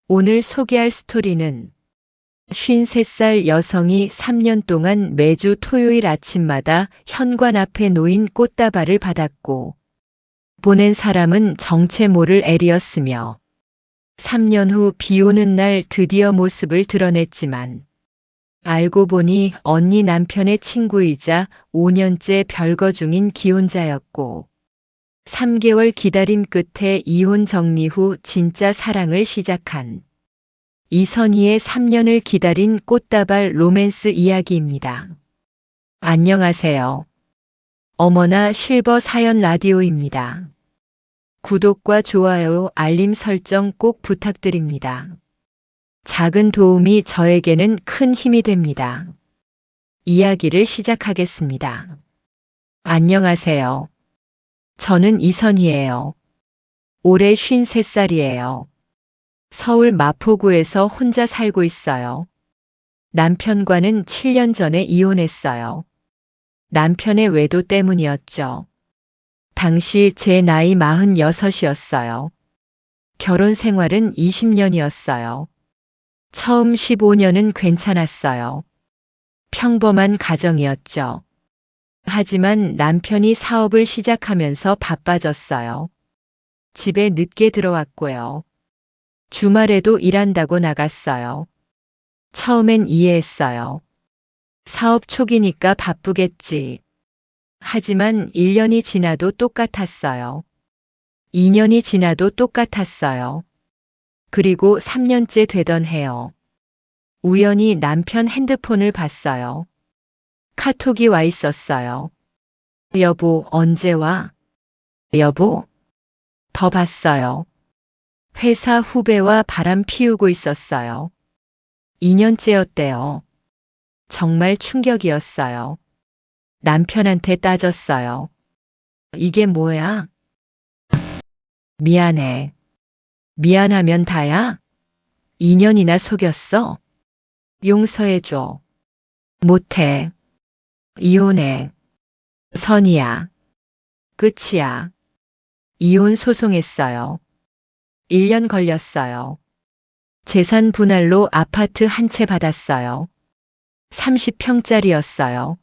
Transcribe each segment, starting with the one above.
오늘 소개할 스토리는 53살 여성이 3년 동안 매주 토요일 아침마다 현관 앞에 놓인 꽃다발을 받았고 보낸 사람은 정체 모를 엘이었으며 3년 후 비 오는 날 드디어 모습을 드러냈지만 알고 보니 언니 남편의 친구이자 5년째 별거 중인 기혼자였고 3개월 기다림 끝에 이혼 정리 후 진짜 사랑을 시작한 이선희의 3년을 기다린 꽃다발 로맨스 이야기입니다. 안녕하세요. 어머나 실버 사연 라디오입니다. 구독과 좋아요, 알림 설정 꼭 부탁드립니다. 작은 도움이 저에게는 큰 힘이 됩니다. 이야기를 시작하겠습니다. 안녕하세요. 저는 이선희예요. 올해 53살이에요. 서울 마포구에서 혼자 살고 있어요. 남편과는 7년 전에 이혼했어요. 남편의 외도 때문이었죠. 당시 제 나이 46이었어요. 결혼 생활은 20년이었어요. 처음 15년은 괜찮았어요. 평범한 가정이었죠. 하지만 남편이 사업을 시작하면서 바빠졌어요. 집에 늦게 들어왔고요. 주말에도 일한다고 나갔어요. 처음엔 이해했어요. 사업 초기니까 바쁘겠지. 하지만 1년이 지나도 똑같았어요. 2년이 지나도 똑같았어요. 그리고 3년째 되던 해요. 우연히 남편 핸드폰을 봤어요. 카톡이 와 있었어요. 여보, 언제 와? 여보? 더 봤어요. 회사 후배와 바람 피우고 있었어요. 2년째였대요. 정말 충격이었어요. 남편한테 따졌어요. 이게 뭐야? 미안해. 미안하면 다야? 2년이나 속였어? 용서해줘. 못해. 이혼해. 선이야. 끝이야. 이혼 소송했어요. 1년 걸렸어요. 재산 분할로 아파트 한 채 받았어요. 30평짜리였어요.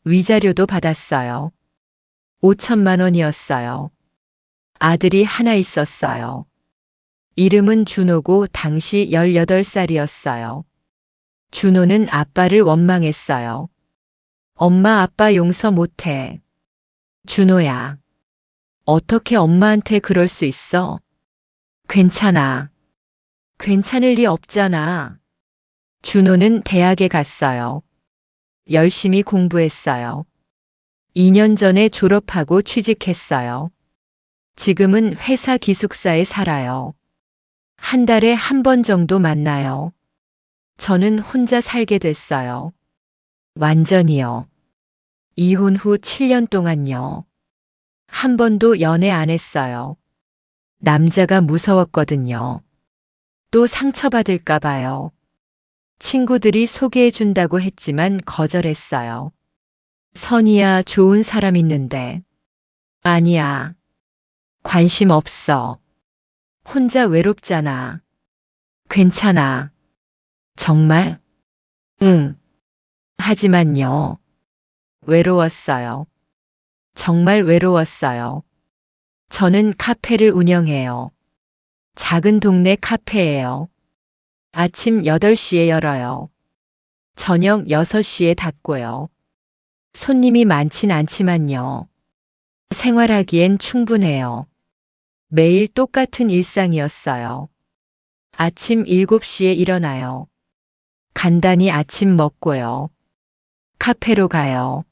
위자료도 받았어요. 5천만 원이었어요. 아들이 하나 있었어요. 이름은 준호고 당시 18살이었어요. 준호는 아빠를 원망했어요. 엄마 아빠 용서 못해. 준호야. 어떻게 엄마한테 그럴 수 있어? 괜찮아. 괜찮을 리 없잖아. 준호는 대학에 갔어요. 열심히 공부했어요. 2년 전에 졸업하고 취직했어요. 지금은 회사 기숙사에 살아요. 한 달에 한 번 정도 만나요. 저는 혼자 살게 됐어요. 완전히요. 이혼 후 7년 동안요. 한 번도 연애 안 했어요. 남자가 무서웠거든요. 또 상처받을까 봐요. 친구들이 소개해준다고 했지만 거절했어요. 선이야, 좋은 사람 있는데. 아니야. 관심 없어. 혼자 외롭잖아. 괜찮아. 정말? 응. 하지만요. 외로웠어요. 정말 외로웠어요. 저는 카페를 운영해요. 작은 동네 카페예요. 아침 8시에 열어요. 저녁 6시에 닫고요. 손님이 많진 않지만요. 생활하기엔 충분해요. 매일 똑같은 일상이었어요. 아침 7시에 일어나요. 간단히 아침 먹고요. 카페로 가요.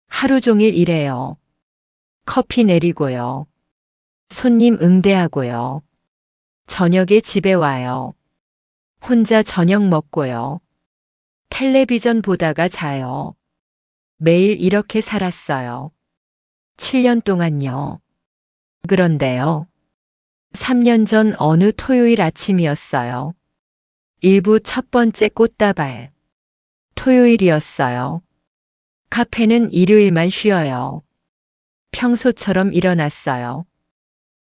하루 종일 일해요. 커피 내리고요. 손님 응대하고요. 저녁에 집에 와요. 혼자 저녁 먹고요. 텔레비전 보다가 자요. 매일 이렇게 살았어요. 7년 동안요. 그런데요. 3년 전 어느 토요일 아침이었어요. 일부 첫 번째 꽃다발. 토요일이었어요. 카페는 일요일만 쉬어요. 평소처럼 일어났어요.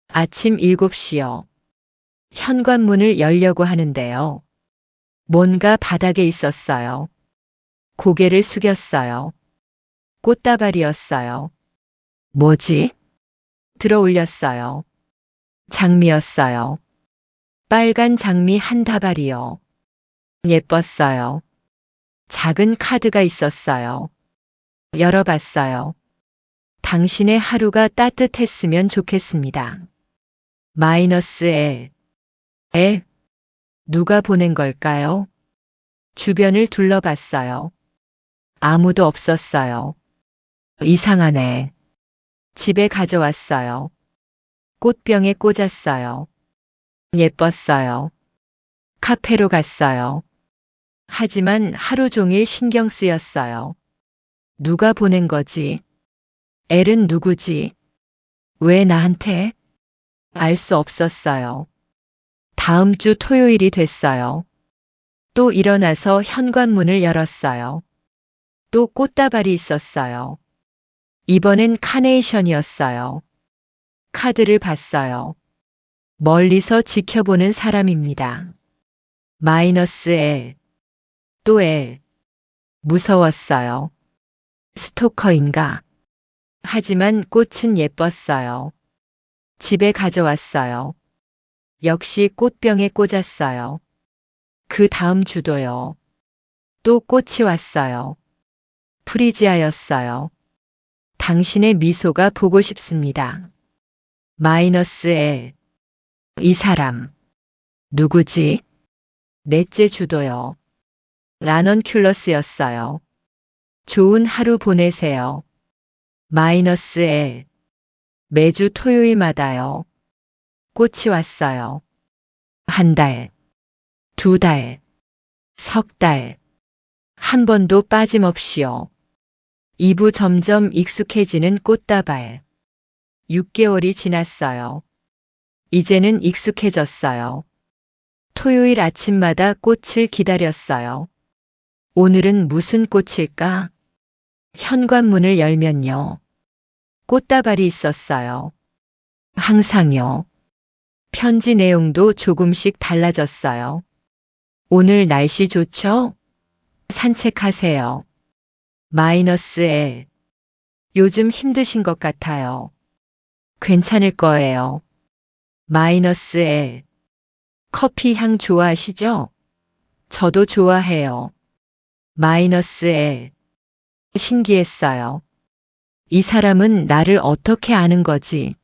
아침 7시요. 현관문을 열려고 하는데요. 뭔가 바닥에 있었어요. 고개를 숙였어요. 꽃다발이었어요. 뭐지? 들어 올렸어요. 장미였어요. 빨간 장미 한 다발이요. 예뻤어요. 작은 카드가 있었어요. 열어봤어요. 당신의 하루가 따뜻했으면 좋겠습니다. -L. L. 누가 보낸 걸까요? 주변을 둘러봤어요. 아무도 없었어요. 이상하네. 집에 가져왔어요. 꽃병에 꽂았어요. 예뻤어요. 카페로 갔어요. 하지만 하루 종일 신경 쓰였어요. 누가 보낸 거지? L은 누구지? 왜 나한테? 알 수 없었어요. 다음 주 토요일이 됐어요. 또 일어나서 현관문을 열었어요. 또 꽃다발이 있었어요. 이번엔 카네이션이었어요. 카드를 봤어요. 멀리서 지켜보는 사람입니다. -L. 또 L. 무서웠어요. 스토커인가? 하지만 꽃은 예뻤어요. 집에 가져왔어요. 역시 꽃병에 꽂았어요. 그 다음 주도요. 또 꽃이 왔어요. 프리지아였어요. 당신의 미소가 보고 싶습니다. -L. 이 사람. 누구지? 넷째 주도요. 라넌큘러스였어요. 좋은 하루 보내세요. -L. 매주 토요일마다요. 꽃이 왔어요. 한 달, 두 달, 석 달, 한 번도 빠짐없이요. 2부 점점 익숙해지는 꽃다발. 6개월이 지났어요. 이제는 익숙해졌어요. 토요일 아침마다 꽃을 기다렸어요. 오늘은 무슨 꽃일까? 현관문을 열면요. 꽃다발이 있었어요. 항상요. 편지 내용도 조금씩 달라졌어요. 오늘 날씨 좋죠? 산책하세요. -L. 요즘 힘드신 것 같아요. 괜찮을 거예요. -L. 커피 향 좋아하시죠? 저도 좋아해요. -L. 신기했어요. 이 사람은 나를 어떻게 아는 거지?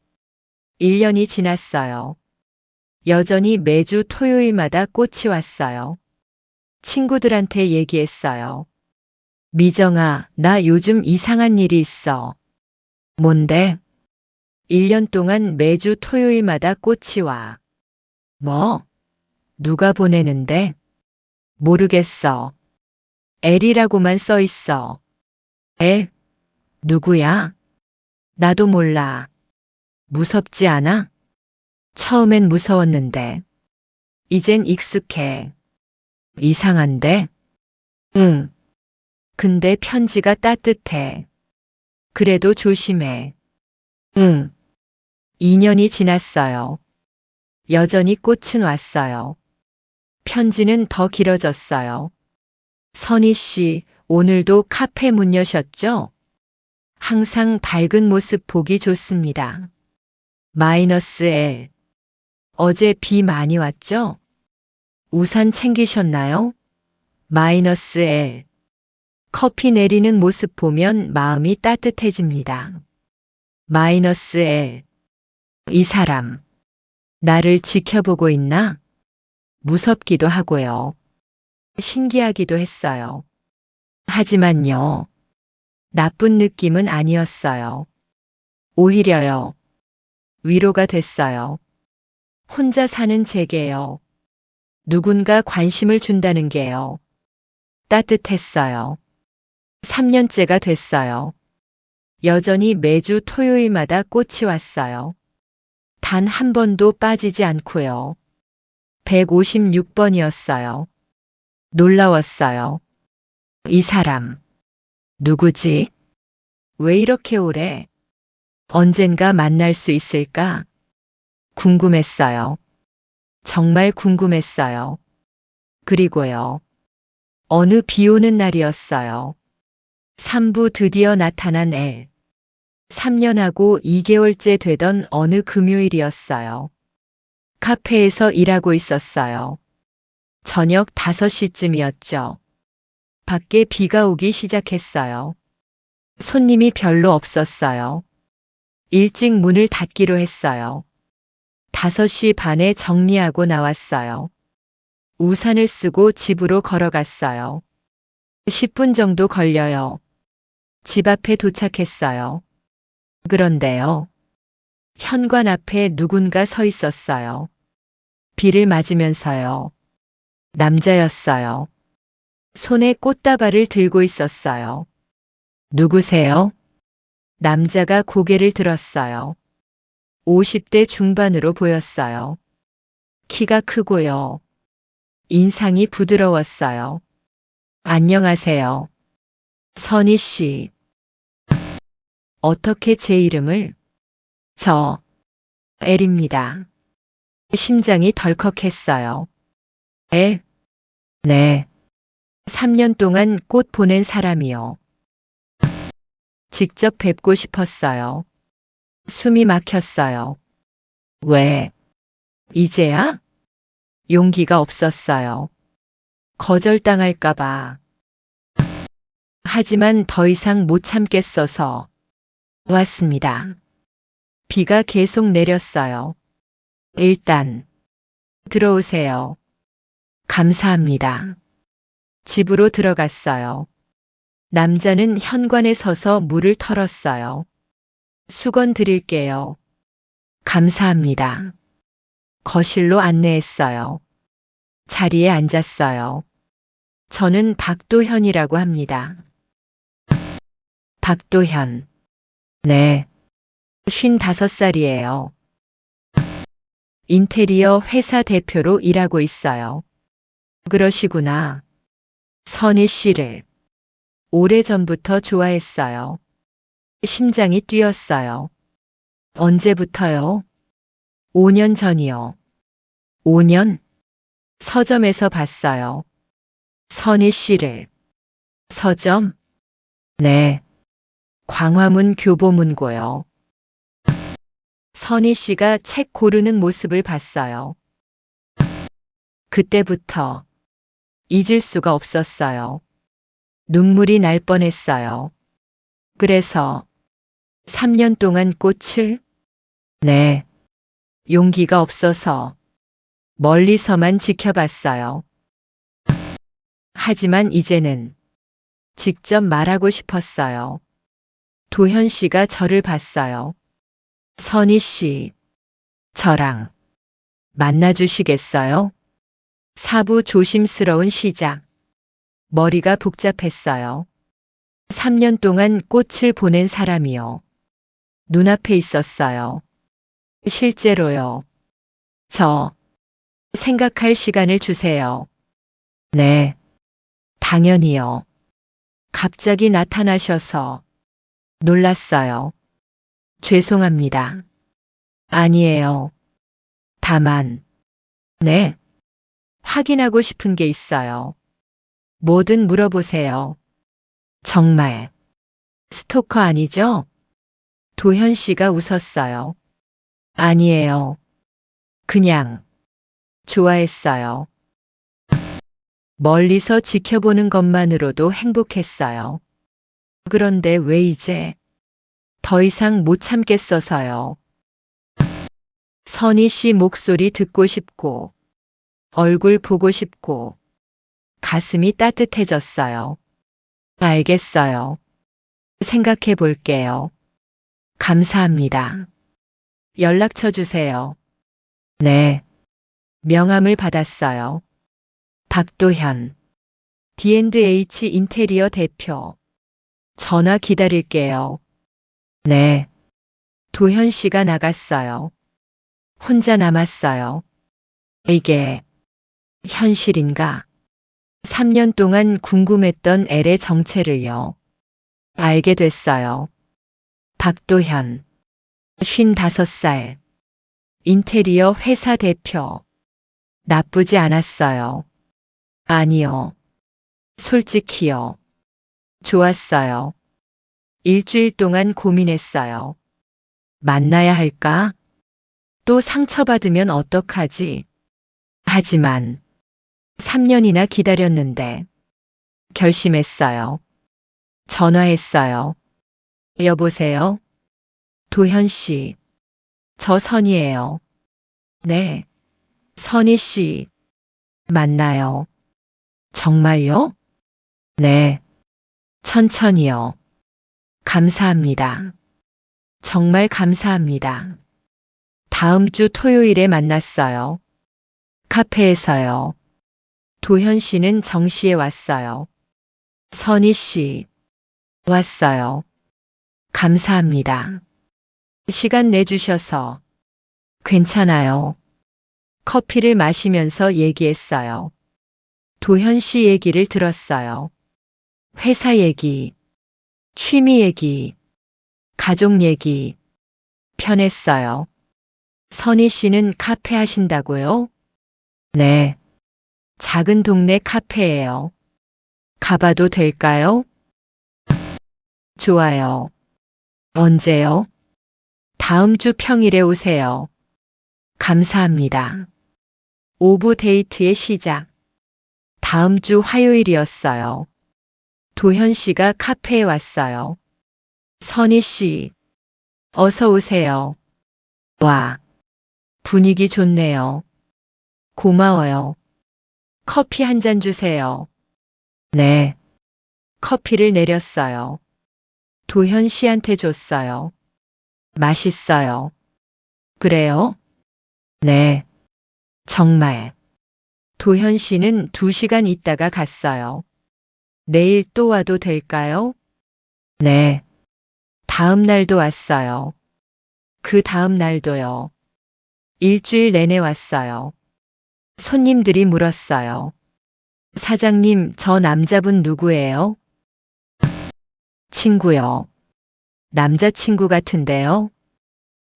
1년이 지났어요. 여전히 매주 토요일마다 꽃이 왔어요. 친구들한테 얘기했어요. 미정아, 나 요즘 이상한 일이 있어. 뭔데? 1년 동안 매주 토요일마다 꽃이 와. 뭐? 누가 보내는데? 모르겠어. L이라고만 써 있어. L? 누구야? 나도 몰라. 무섭지 않아? 처음엔 무서웠는데. 이젠 익숙해. 이상한데? 응. 근데 편지가 따뜻해. 그래도 조심해. 응. 2년이 지났어요. 여전히 꽃은 왔어요. 편지는 더 길어졌어요. 선희 씨, 오늘도 카페 문 여셨죠? 항상 밝은 모습 보기 좋습니다. -L. 어제 비 많이 왔죠? 우산 챙기셨나요? -L. 커피 내리는 모습 보면 마음이 따뜻해집니다. -L. 이 사람. 나를 지켜보고 있나? 무섭기도 하고요. 신기하기도 했어요. 하지만요. 나쁜 느낌은 아니었어요. 오히려요. 위로가 됐어요. 혼자 사는 제게요. 누군가 관심을 준다는 게요. 따뜻했어요. 3년째가 됐어요. 여전히 매주 토요일마다 꽃이 왔어요. 단 한 번도 빠지지 않고요. 156번이었어요. 놀라웠어요. 이 사람. 누구지? 왜 이렇게 오래? 언젠가 만날 수 있을까? 궁금했어요. 정말 궁금했어요. 그리고요. 어느 비 오는 날이었어요. 3부 드디어 나타난 엘. 3년하고 2개월째 되던 어느 금요일이었어요. 카페에서 일하고 있었어요. 저녁 5시쯤이었죠. 밖에 비가 오기 시작했어요. 손님이 별로 없었어요. 일찍 문을 닫기로 했어요. 5시 반에 정리하고 나왔어요. 우산을 쓰고 집으로 걸어갔어요. 10분 정도 걸려요. 집 앞에 도착했어요. 그런데요. 현관 앞에 누군가 서 있었어요. 비를 맞으면서요. 남자였어요. 손에 꽃다발을 들고 있었어요. 누구세요? 남자가 고개를 들었어요. 50대 중반으로 보였어요. 키가 크고요. 인상이 부드러웠어요. 안녕하세요. 선희 씨. 어떻게 제 이름을? 저, 엘입니다. 심장이 덜컥했어요. 엘? 네. 3년 동안 꽃 보낸 사람이요. 직접 뵙고 싶었어요. 숨이 막혔어요. 왜? 이제야? 용기가 없었어요. 거절당할까봐. 하지만 더 이상 못 참겠어서 왔습니다. 비가 계속 내렸어요. 일단 들어오세요. 감사합니다. 집으로 들어갔어요. 남자는 현관에 서서 물을 털었어요. 수건 드릴게요. 감사합니다. 거실로 안내했어요. 자리에 앉았어요. 저는 박도현이라고 합니다. 박도현. 네. 55살이에요. 인테리어 회사 대표로 일하고 있어요. 그러시구나. 선희 씨를 오래전부터 좋아했어요. 심장이 뛰었어요. 언제부터요? 5년 전이요. 5년? 서점에서 봤어요. 선희 씨를. 서점? 네. 광화문 교보문고요. 선희 씨가 책 고르는 모습을 봤어요. 그때부터 잊을 수가 없었어요. 눈물이 날 뻔했어요. 그래서 3년 동안 꽃을? 네. 용기가 없어서 멀리서만 지켜봤어요. 하지만 이제는 직접 말하고 싶었어요. 도현 씨가 저를 봤어요. 선희 씨, 저랑 만나주시겠어요? 4부 조심스러운 시작. 머리가 복잡했어요. 3년 동안 꽃을 보낸 사람이요. 눈앞에 있었어요. 실제로요. 저, 생각할 시간을 주세요. 네. 당연히요. 갑자기 나타나셔서 놀랐어요. 죄송합니다. 아니에요. 다만, 네. 확인하고 싶은 게 있어요. 뭐든 물어보세요. 정말. 스토커 아니죠? 도현 씨가 웃었어요. 아니에요. 그냥 좋아했어요. 멀리서 지켜보는 것만으로도 행복했어요. 그런데 왜 이제 더 이상 못 참겠어서요. 선희 씨 목소리 듣고 싶고, 얼굴 보고 싶고, 가슴이 따뜻해졌어요. 알겠어요. 생각해 볼게요. 감사합니다. 연락처 주세요. 네. 명함을 받았어요. 박도현. D&H 인테리어 대표. 전화 기다릴게요. 네. 도현 씨가 나갔어요. 혼자 남았어요. 이게 현실인가? 3년 동안 궁금했던 엘의 정체를요. 알게 됐어요. 박도현. 55살. 인테리어 회사 대표. 나쁘지 않았어요. 아니요. 솔직히요. 좋았어요. 일주일 동안 고민했어요. 만나야 할까? 또 상처받으면 어떡하지? 하지만 3년이나 기다렸는데 결심했어요. 전화했어요. 여보세요? 도현 씨. 저 선이에요. 네. 선희 씨. 맞나요? 정말요? 네. 천천히요. 감사합니다. 정말 감사합니다. 다음 주 토요일에 만났어요. 카페에서요. 도현 씨는 정시에 왔어요. 선희 씨. 왔어요. 감사합니다. 시간 내주셔서. 괜찮아요. 커피를 마시면서 얘기했어요. 도현 씨 얘기를 들었어요. 회사 얘기, 취미 얘기, 가족 얘기. 편했어요. 선희 씨는 카페 하신다고요? 네. 작은 동네 카페예요. 가봐도 될까요? 좋아요. 언제요? 다음 주 평일에 오세요. 감사합니다. 오후 데이트의 시작. 다음 주 화요일이었어요. 도현 씨가 카페에 왔어요. 선희 씨, 어서 오세요. 와, 분위기 좋네요. 고마워요. 커피 한 잔 주세요. 네. 커피를 내렸어요. 도현 씨한테 줬어요. 맛있어요. 그래요? 네. 정말. 도현 씨는 2시간 있다가 갔어요. 내일 또 와도 될까요? 네. 다음 날도 왔어요. 그 다음 날도요. 일주일 내내 왔어요. 손님들이 물었어요. 사장님, 저 남자분 누구예요? 친구요. 남자친구 같은데요?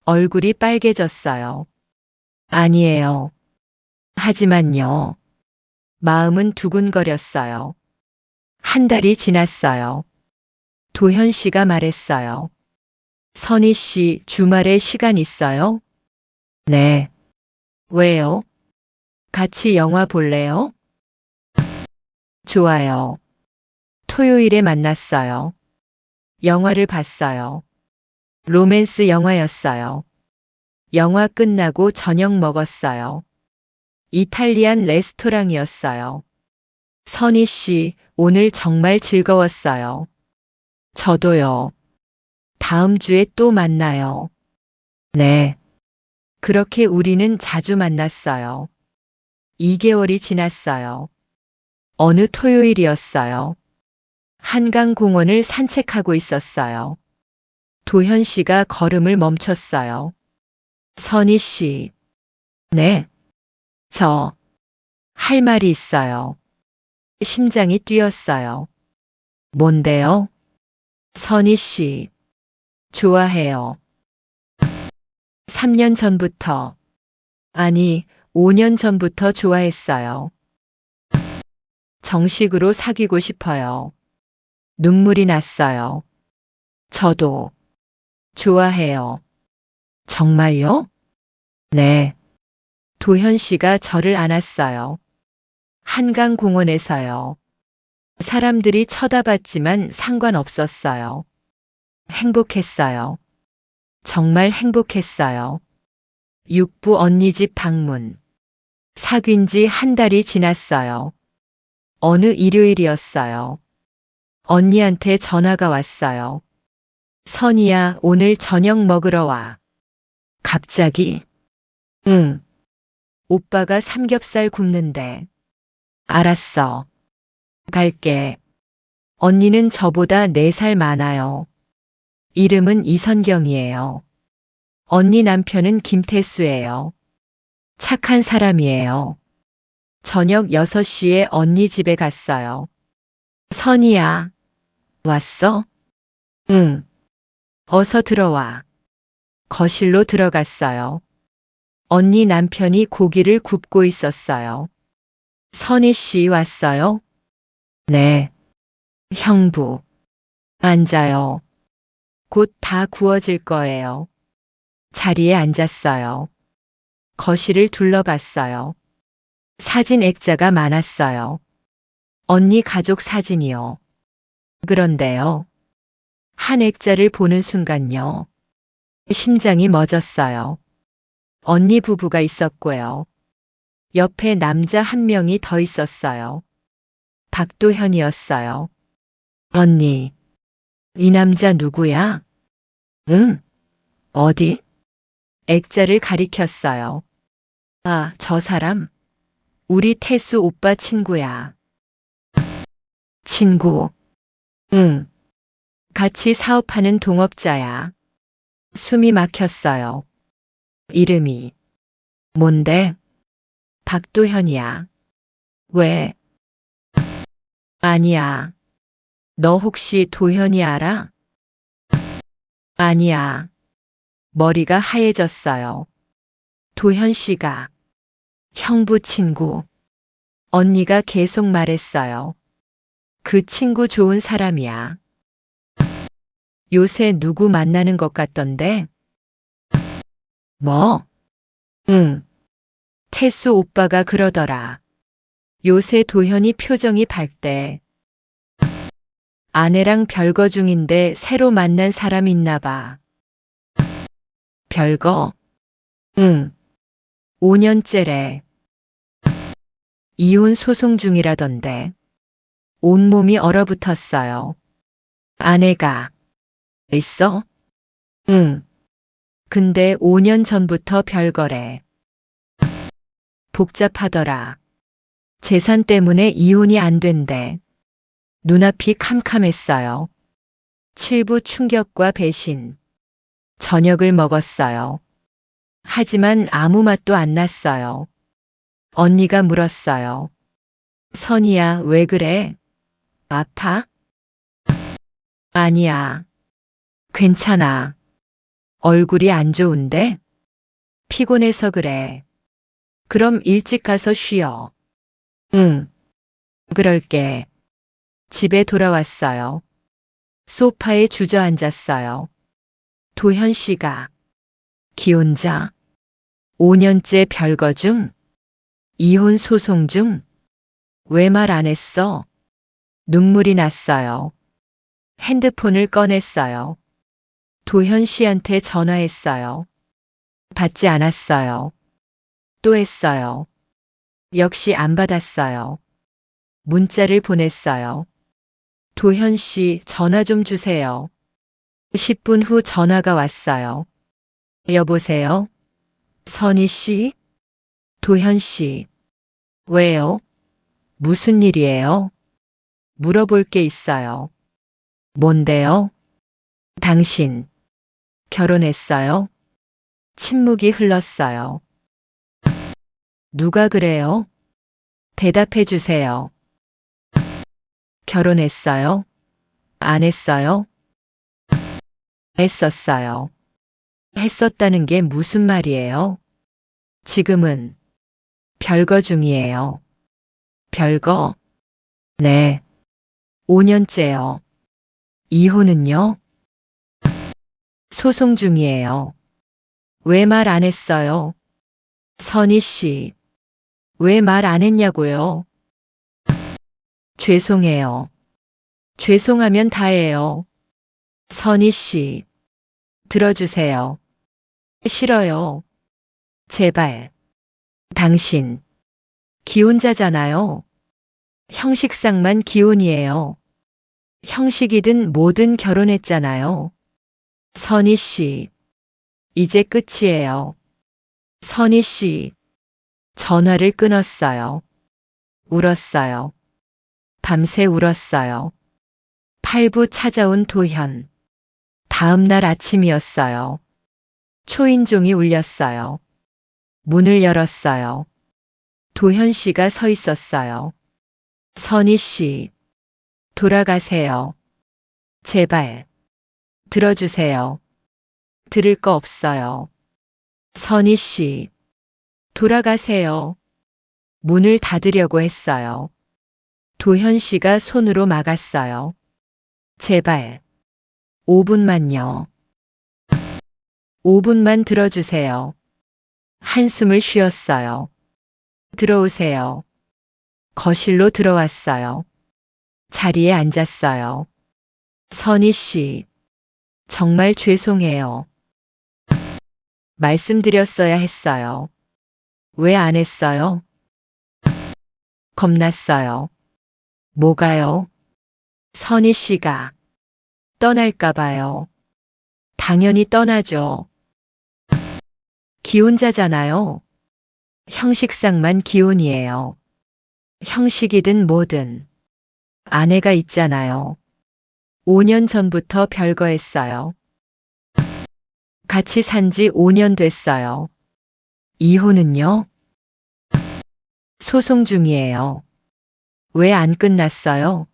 얼굴이 빨개졌어요. 아니에요. 하지만요. 마음은 두근거렸어요. 한 달이 지났어요. 도현 씨가 말했어요. 선희 씨, 주말에 시간 있어요? 네. 왜요? 같이 영화 볼래요? 좋아요. 토요일에 만났어요. 영화를 봤어요. 로맨스 영화였어요. 영화 끝나고 저녁 먹었어요. 이탈리안 레스토랑이었어요. 선희 씨, 오늘 정말 즐거웠어요. 저도요. 다음 주에 또 만나요. 네. 그렇게 우리는 자주 만났어요. 2개월이 지났어요. 어느 토요일이었어요. 한강공원을 산책하고 있었어요. 도현 씨가 걸음을 멈췄어요. 선희 씨. 네. 저, 할 말이 있어요. 심장이 뛰었어요. 뭔데요? 선희 씨. 좋아해요. 3년 전부터, 아니, 5년 전부터 좋아했어요. 정식으로 사귀고 싶어요. 눈물이 났어요. 저도 좋아해요. 정말요? 네. 도현 씨가 저를 안았어요. 한강공원에서요. 사람들이 쳐다봤지만 상관없었어요. 행복했어요. 정말 행복했어요. 육부 언니 집 방문. 사귄 지 한 달이 지났어요. 어느 일요일이었어요. 언니한테 전화가 왔어요. 선이야, 오늘 저녁 먹으러 와. 갑자기? 응. 오빠가 삼겹살 굽는데. 알았어. 갈게. 언니는 저보다 4살 많아요. 이름은 이선경이에요. 언니 남편은 김태수예요. 착한 사람이에요. 저녁 6시에 언니 집에 갔어요. 선이야. 왔어? 응. 어서 들어와. 거실로 들어갔어요. 언니 남편이 고기를 굽고 있었어요. 선희 씨 왔어요? 네. 형부. 앉아요. 곧 다 구워질 거예요. 자리에 앉았어요. 거실을 둘러봤어요. 사진 액자가 많았어요. 언니 가족 사진이요. 그런데요. 한 액자를 보는 순간요. 심장이 멎었어요. 언니 부부가 있었고요. 옆에 남자 한 명이 더 있었어요. 박도현이었어요. 언니, 이 남자 누구야? 응? 어디? 액자를 가리켰어요. 아, 저 사람. 우리 태수 오빠 친구야. 친구. 응. 같이 사업하는 동업자야. 숨이 막혔어요. 이름이. 뭔데? 박도현이야. 왜? 아니야. 너 혹시 도현이 알아? 아니야. 머리가 하얘졌어요. 도현 씨가. 형부 친구. 언니가 계속 말했어요. 그 친구 좋은 사람이야. 요새 누구 만나는 것 같던데? 뭐? 응. 태수 오빠가 그러더라. 요새 도현이 표정이 밝대. 아내랑 별거 중인데 새로 만난 사람 있나 봐. 별거? 응. 5년째래. 이혼 소송 중이라던데. 온몸이 얼어붙었어요. 아내가. 있어? 응. 근데 5년 전부터 별거래. 복잡하더라. 재산 때문에 이혼이 안 된대. 눈앞이 캄캄했어요. 칠부 충격과 배신. 저녁을 먹었어요. 하지만 아무 맛도 안 났어요. 언니가 물었어요. 선이야, 왜 그래? 아파? 아니야. 괜찮아. 얼굴이 안 좋은데? 피곤해서 그래. 그럼 일찍 가서 쉬어. 응. 그럴게. 집에 돌아왔어요. 소파에 주저앉았어요. 도현 씨가. 기혼자. 5년째 별거 중? 이혼 소송 중? 왜 말 안 했어? 눈물이 났어요. 핸드폰을 꺼냈어요. 도현 씨한테 전화했어요. 받지 않았어요. 또 했어요. 역시 안 받았어요. 문자를 보냈어요. 도현 씨, 전화 좀 주세요. 10분 후 전화가 왔어요. 여보세요? 선희 씨? 도현 씨. 왜요? 무슨 일이에요? 물어볼 게 있어요. 뭔데요? 당신. 결혼했어요? 침묵이 흘렀어요. 누가 그래요? 대답해 주세요. 결혼했어요? 안 했어요? 했었어요. 했었다는 게 무슨 말이에요? 지금은 별거 중이에요. 별거? 네. 5년째요. 이혼은요? 소송 중이에요. 왜 말 안 했어요? 선희 씨. 왜 말 안 했냐고요? 죄송해요. 죄송하면 다예요. 선희 씨. 들어주세요. 싫어요. 제발. 당신. 기혼자잖아요. 형식상만 기혼이에요. 형식이든 뭐든 결혼했잖아요. 선희 씨. 이제 끝이에요. 선희 씨. 전화를 끊었어요. 울었어요. 밤새 울었어요. 8부 찾아온 도현. 다음 날 아침이었어요. 초인종이 울렸어요. 문을 열었어요. 도현 씨가 서 있었어요. 선희 씨. 돌아가세요. 제발. 들어주세요. 들을 거 없어요. 선희 씨. 돌아가세요. 문을 닫으려고 했어요. 도현 씨가 손으로 막았어요. 제발. 5분만요. 5분만 들어주세요. 한숨을 쉬었어요. 들어오세요. 거실로 들어왔어요. 자리에 앉았어요. 선희 씨, 정말 죄송해요. 말씀드렸어야 했어요. 왜 안 했어요? 겁났어요. 뭐가요? 선희 씨가 떠날까봐요. 당연히 떠나죠. 기혼자잖아요. 형식상만 기혼이에요. 형식이든 뭐든 아내가 있잖아요. 5년 전부터 별거했어요. 같이 산 지 5년 됐어요. 이혼은요? 소송 중이에요. 왜 안 끝났어요?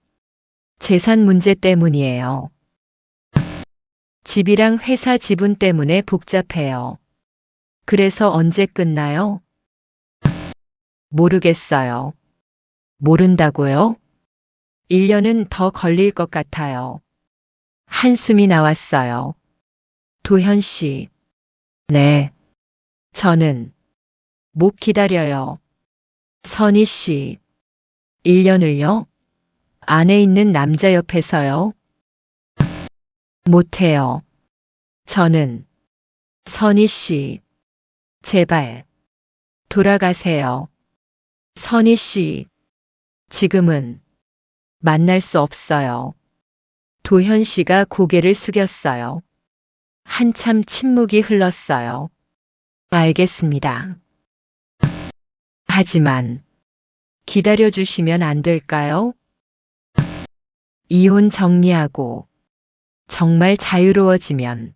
재산 문제 때문이에요. 집이랑 회사 지분 때문에 복잡해요. 그래서 언제 끝나요? 모르겠어요. 모른다고요? 1년은 더 걸릴 것 같아요. 한숨이 나왔어요. 도현 씨. 네. 저는 못 기다려요. 선희 씨. 1년을요? 안에 있는 남자 옆에서요? 못해요. 저는 선희 씨. 제발. 돌아가세요. 선희 씨. 지금은 만날 수 없어요. 도현 씨가 고개를 숙였어요. 한참 침묵이 흘렀어요. 알겠습니다. 하지만 기다려주시면 안 될까요? 이혼 정리하고 정말 자유로워지면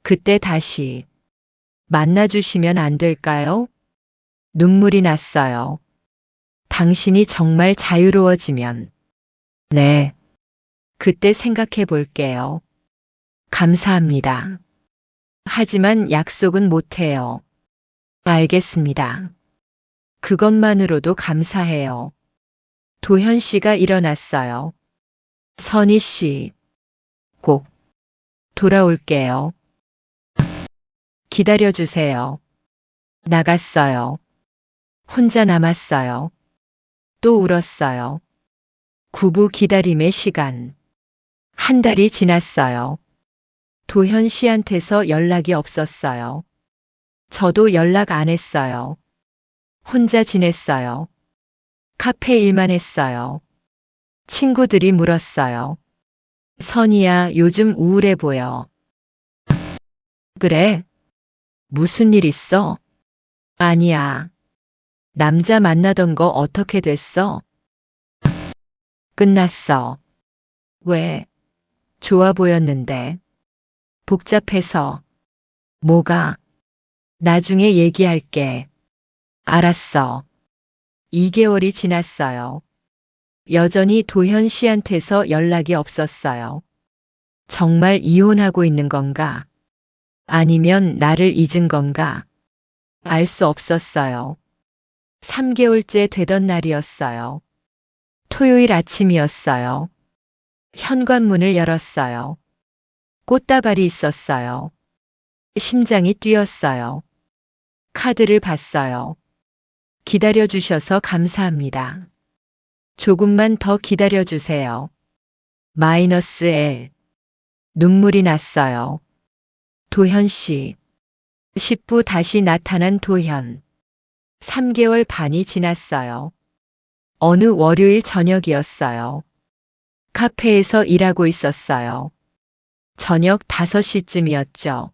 그때 다시 만나주시면 안 될까요? 눈물이 났어요. 당신이 정말 자유로워지면 네, 그때 생각해 볼게요. 감사합니다. 하지만 약속은 못해요. 알겠습니다. 그것만으로도 감사해요. 도현 씨가 일어났어요. 선희 씨, 꼭 돌아올게요. 기다려주세요. 나갔어요. 혼자 남았어요. 또 울었어요. 구부 기다림의 시간. 한 달이 지났어요. 도현 씨한테서 연락이 없었어요. 저도 연락 안 했어요. 혼자 지냈어요. 카페 일만 했어요. 친구들이 물었어요. 선희야, 요즘 우울해 보여. 그래? 무슨 일 있어? 아니야. 남자 만나던 거 어떻게 됐어? 끝났어. 왜? 좋아 보였는데. 복잡해서. 뭐가? 나중에 얘기할게. 알았어. 2개월이 지났어요. 여전히 도현 씨한테서 연락이 없었어요. 정말 이혼하고 있는 건가? 아니면 나를 잊은 건가? 알 수 없었어요. 3개월째 되던 날이었어요. 토요일 아침이었어요. 현관문을 열었어요. 꽃다발이 있었어요. 심장이 뛰었어요. 카드를 봤어요. 기다려주셔서 감사합니다. 조금만 더 기다려주세요. -L. 눈물이 났어요. 도현 씨. 10부 다시 나타난 도현. 3개월 반이 지났어요. 어느 월요일 저녁이었어요. 카페에서 일하고 있었어요. 저녁 5시쯤이었죠.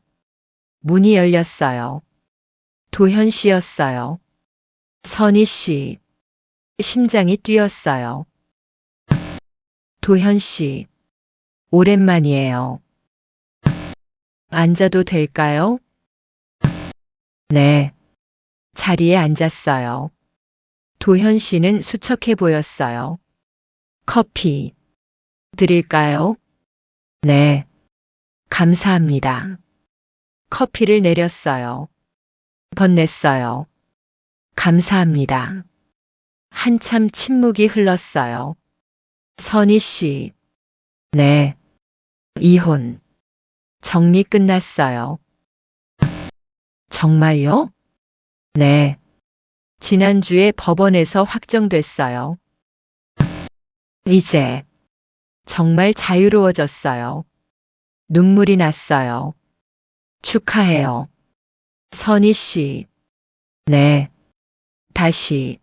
문이 열렸어요. 도현 씨였어요. 선희 씨. 심장이 뛰었어요. 도현 씨. 오랜만이에요. 앉아도 될까요? 네. 자리에 앉았어요. 도현 씨는 수척해 보였어요. 커피 드릴까요? 네. 감사합니다. 커피를 내렸어요. 건넸어요. 감사합니다. 한참 침묵이 흘렀어요. 선희 씨. 네. 이혼. 정리 끝났어요. 정말요? 네. 지난주에 법원에서 확정됐어요. 이제 정말 자유로워졌어요. 눈물이 났어요. 축하해요. 선희 씨. 네. 다시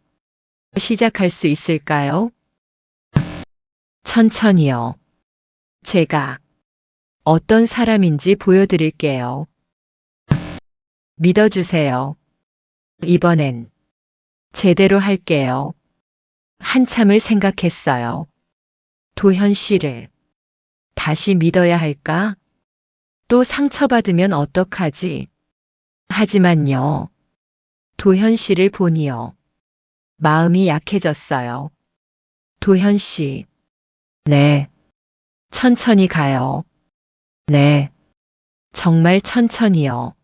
시작할 수 있을까요? 천천히요. 제가 어떤 사람인지 보여드릴게요. 믿어주세요. 이번엔 제대로 할게요. 한참을 생각했어요. 도현 씨를 다시 믿어야 할까? 또 상처받으면 어떡하지? 하지만요. 도현 씨를 보니요. 마음이 약해졌어요. 도현 씨. 네. 천천히 가요. 네. 정말 천천히요.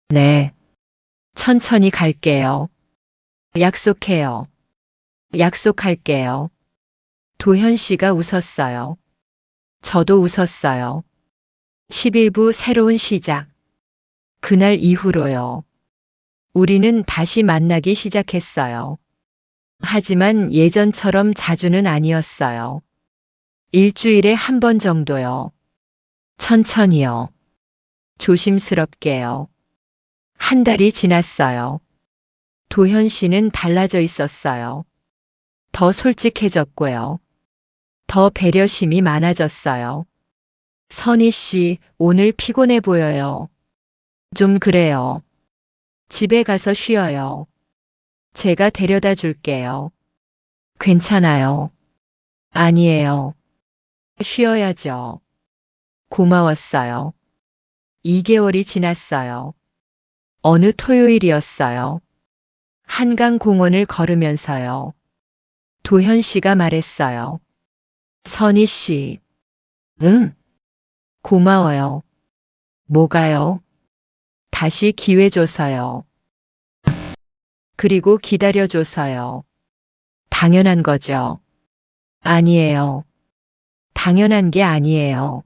네. 천천히 갈게요. 약속해요. 약속할게요. 도현 씨가 웃었어요. 저도 웃었어요. 11부 새로운 시작. 그날 이후로요. 우리는 다시 만나기 시작했어요. 하지만 예전처럼 자주는 아니었어요. 일주일에 한 번 정도요. 천천히요. 조심스럽게요. 한 달이 지났어요. 도현 씨는 달라져 있었어요. 더 솔직해졌고요. 더 배려심이 많아졌어요. 선희 씨, 오늘 피곤해 보여요. 좀 그래요. 집에 가서 쉬어요. 제가 데려다 줄게요. 괜찮아요. 아니에요. 쉬어야죠. 고마웠어요. 2개월이 지났어요. 어느 토요일이었어요. 한강공원을 걸으면서요. 도현 씨가 말했어요. 선희 씨. 응. 고마워요. 뭐가요? 다시 기회 줘서요. 그리고 기다려줘서요. 당연한 거죠. 아니에요. 당연한 게 아니에요.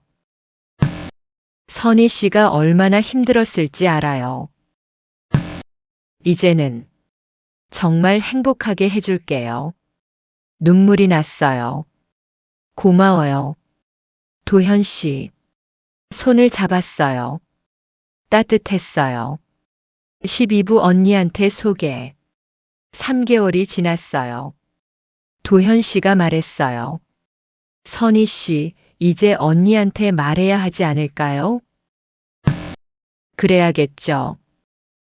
선희 씨가 얼마나 힘들었을지 알아요. 이제는 정말 행복하게 해줄게요. 눈물이 났어요. 고마워요. 도현 씨. 손을 잡았어요. 따뜻했어요. 12부 언니한테 소개. 3개월이 지났어요. 도현 씨가 말했어요. 선희 씨, 이제 언니한테 말해야 하지 않을까요? 그래야겠죠.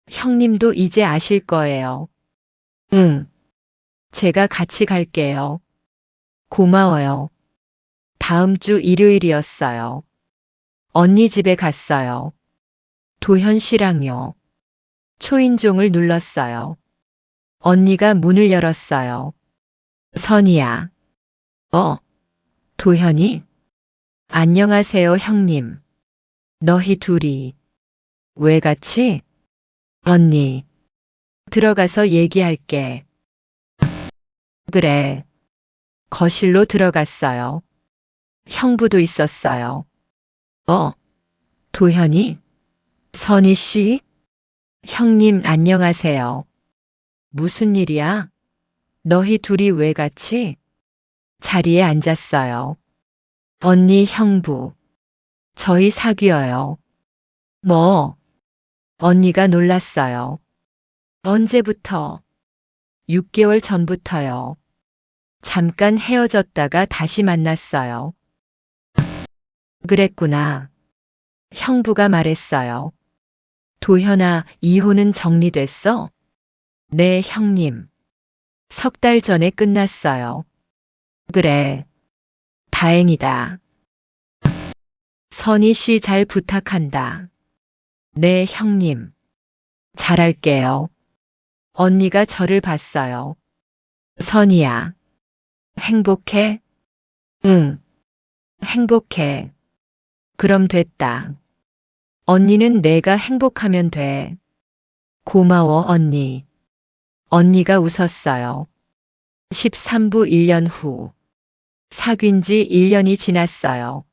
형님도 이제 아실 거예요. 응. 제가 같이 갈게요. 고마워요. 다음 주 일요일이었어요. 언니 집에 갔어요. 도현 씨랑요. 초인종을 눌렀어요. 언니가 문을 열었어요. 선희야. 도현이? 안녕하세요, 형님. 너희 둘이 왜 같이? 언니. 들어가서 얘기할게. 그래. 거실로 들어갔어요. 형부도 있었어요. 도현이? 선희 씨? 형님 안녕하세요. 무슨 일이야? 너희 둘이 왜 같이? 자리에 앉았어요. 언니 형부. 저희 사귀어요. 뭐? 언니가 놀랐어요. 언제부터? 6개월 전부터요. 잠깐 헤어졌다가 다시 만났어요. 그랬구나. 형부가 말했어요. 도현아, 이혼은 정리됐어? 네, 형님. 3달 전에 끝났어요. 그래. 다행이다. 선희 씨 잘 부탁한다. 네, 형님. 잘할게요. 언니가 저를 봤어요. 선희야. 행복해? 응. 행복해. 그럼 됐다. 언니는 내가 행복하면 돼. 고마워, 언니. 언니가 웃었어요. 13부 1년 후. 사귄 지 1년이 지났어요.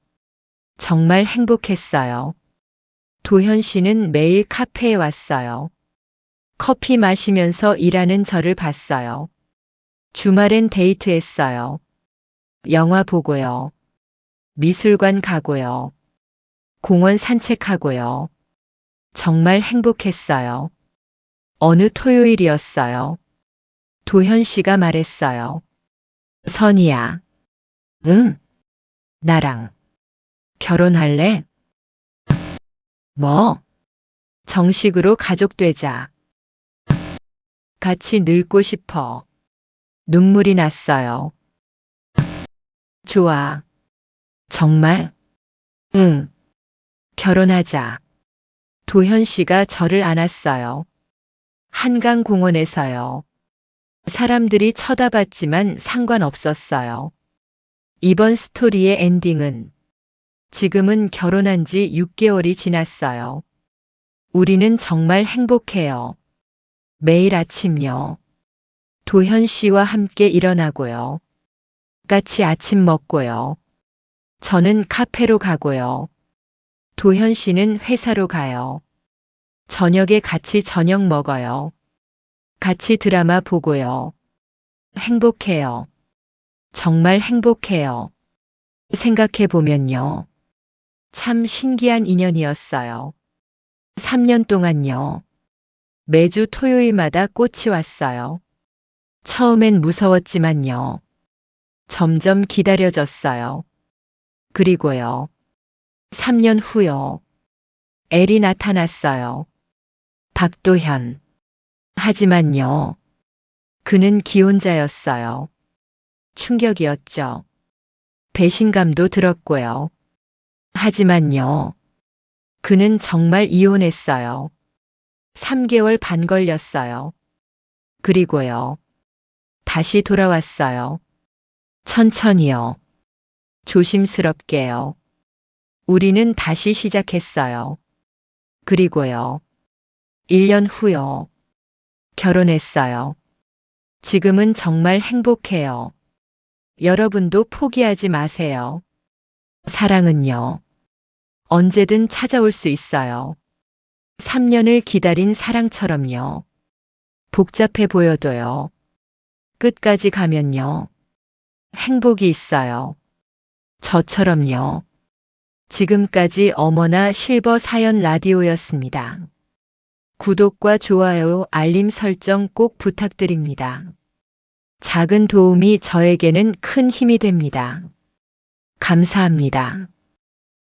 정말 행복했어요. 도현 씨는 매일 카페에 왔어요. 커피 마시면서 일하는 저를 봤어요. 주말엔 데이트했어요. 영화 보고요. 미술관 가고요. 공원 산책하고요. 정말 행복했어요. 어느 토요일이었어요. 도현 씨가 말했어요. 선이야. 응? 나랑 결혼할래? 뭐? 정식으로 가족 되자. 같이 늙고 싶어. 눈물이 났어요. 좋아. 정말? 응. 결혼하자. 도현 씨가 저를 안았어요. 한강공원에서요. 사람들이 쳐다봤지만 상관없었어요. 이번 스토리의 엔딩은 지금은 결혼한 지 6개월이 지났어요. 우리는 정말 행복해요. 매일 아침요. 도현 씨와 함께 일어나고요. 같이 아침 먹고요. 저는 카페로 가고요. 도현 씨는 회사로 가요. 저녁에 같이 저녁 먹어요. 같이 드라마 보고요. 행복해요. 정말 행복해요. 생각해보면요. 참 신기한 인연이었어요. 3년 동안요. 매주 토요일마다 꽃이 왔어요. 처음엔 무서웠지만요. 점점 기다려졌어요. 그리고요. 3년 후요. 엘이 나타났어요. 박도현. 하지만요. 그는 기혼자였어요. 충격이었죠. 배신감도 들었고요. 하지만요. 그는 정말 이혼했어요. 3개월 반 걸렸어요. 그리고요. 다시 돌아왔어요. 천천히요. 조심스럽게요. 우리는 다시 시작했어요. 그리고요. 1년 후요. 결혼했어요. 지금은 정말 행복해요. 여러분도 포기하지 마세요. 사랑은요. 언제든 찾아올 수 있어요. 3년을 기다린 사랑처럼요. 복잡해 보여도요. 끝까지 가면요. 행복이 있어요. 저처럼요. 지금까지 어머나 실버 사연 라디오였습니다. 구독과 좋아요, 알림 설정 꼭 부탁드립니다. 작은 도움이 저에게는 큰 힘이 됩니다. 감사합니다.